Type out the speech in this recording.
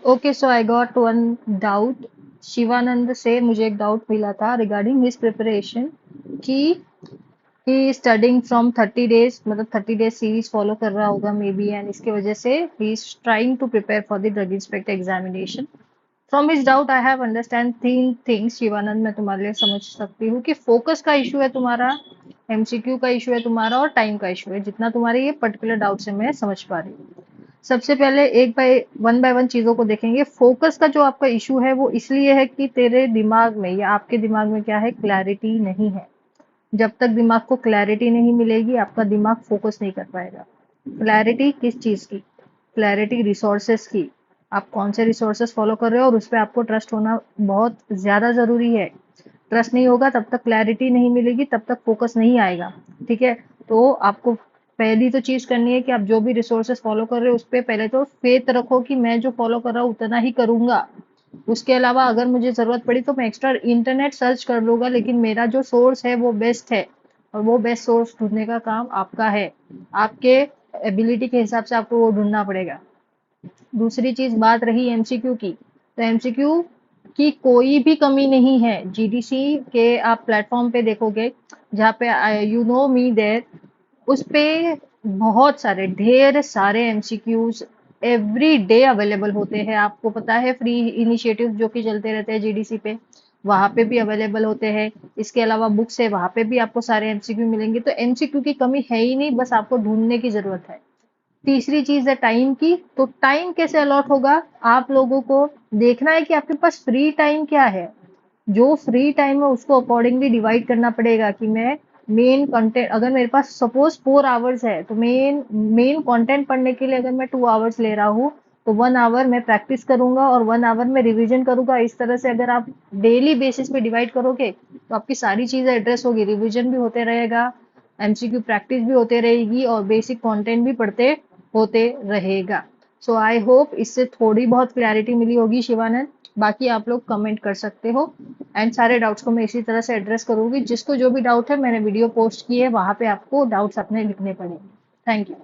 Okay, so I got one doubt. Shivanand से मुझे एक डाउट मिला था रिगार्डिंग हिज प्रिपरेशन कि ही स्टडिंग फ्रॉम 30 डेज, मतलब 30 डेज सीरीज फॉलो कर रहा होगा मे बी, एंड इसके वजह से ही is trying to prepare for the drug inspector examination. From his doubt I have understand तीन थिंग्स। शिवानंद, मैं तुम्हारे लिए समझ सकती हूँ कि फोकस का इशू है तुम्हारा, एमसीक्यू का इशू है तुम्हारा, और टाइम का इशू है। जितना तुम्हारे ये पर्टिकुलर डाउट से मैं समझ पा रही हूँ। सबसे पहले एक बाय वन चीजों को देखेंगे। फोकस का जो आपका इशू है वो इसलिए है कि तेरे दिमाग में या आपके दिमाग में क्या है, क्लैरिटी नहीं है। जब तक दिमाग को क्लैरिटी नहीं मिलेगी आपका दिमाग फोकस नहीं कर पाएगा। क्लैरिटी किस चीज की? क्लैरिटी रिसोर्सेस की। आप कौन से रिसोर्सेस फॉलो कर रहे हो और उस पर आपको ट्रस्ट होना बहुत ज्यादा जरूरी है। ट्रस्ट नहीं होगा तब तक क्लैरिटी नहीं मिलेगी, तब तक फोकस नहीं आएगा। ठीक है, तो आपको पहली तो चीज करनी है कि आप जो भी रिसोर्सेस फॉलो कर रहे हो उस पर पहले तो फेथ रखो कि मैं जो फॉलो कर रहा हूँ उतना ही करूंगा। उसके अलावा अगर मुझे जरूरत पड़ी तो मैं एक्स्ट्रा इंटरनेट सर्च कर लूंगा, लेकिन मेरा जो सोर्स है वो बेस्ट है। और वो बेस्ट सोर्स ढूंढने का काम आपका है। आपके एबिलिटी के हिसाब से आपको वो ढूंढना पड़ेगा। दूसरी चीज, बात रही एमसीक्यू की, तो एमसीक्यू की कोई भी कमी नहीं है। जीडीसी के आप प्लेटफॉर्म पे देखोगे, जहाँ पे यू नो मी देयर, उस पे बहुत सारे ढेर सारे एमसीक्यूज एवरी डे अवेलेबल होते हैं। आपको पता है फ्री इनिशिएटिव जो कि चलते रहते हैं जीडीसी पे, वहां पे भी अवेलेबल होते हैं। इसके अलावा बुक्स है, वहां पे भी आपको सारे एमसीक्यू मिलेंगे। तो एमसीक्यू की कमी है ही नहीं, बस आपको ढूंढने की जरूरत है। तीसरी चीज है टाइम की। तो टाइम कैसे अलॉट होगा? आप लोगों को देखना है कि आपके पास फ्री टाइम क्या है। जो फ्री टाइम है उसको अकॉर्डिंगली डिवाइड करना पड़ेगा कि मैं मेन कंटेंट, अगर मेरे पास सपोज 4 आवर्स है तो मेन कंटेंट पढ़ने के लिए अगर मैं 2 आवर्स ले रहा हूँ, तो 1 आवर मैं प्रैक्टिस करूंगा और 1 आवर में रिवीजन करूंगा। इस तरह से अगर आप डेली बेसिस पे डिवाइड करोगे तो आपकी सारी चीजें एड्रेस होगी, रिवीजन भी होते रहेगा, एमसीक्यू प्रैक्टिस भी होते रहेगी और बेसिक कंटेंट भी पढ़ते होते रहेगा। सो आई होप इससे थोड़ी बहुत क्लैरिटी मिली होगी शिवानंद। बाकी आप लोग कमेंट कर सकते हो, एंड सारे डाउट्स को मैं इसी तरह से एड्रेस करूंगी। जिसको जो भी डाउट है मैंने वीडियो पोस्ट की है, वहां पे आपको डाउट्स अपने लिखने पड़ेंगे। Thank you.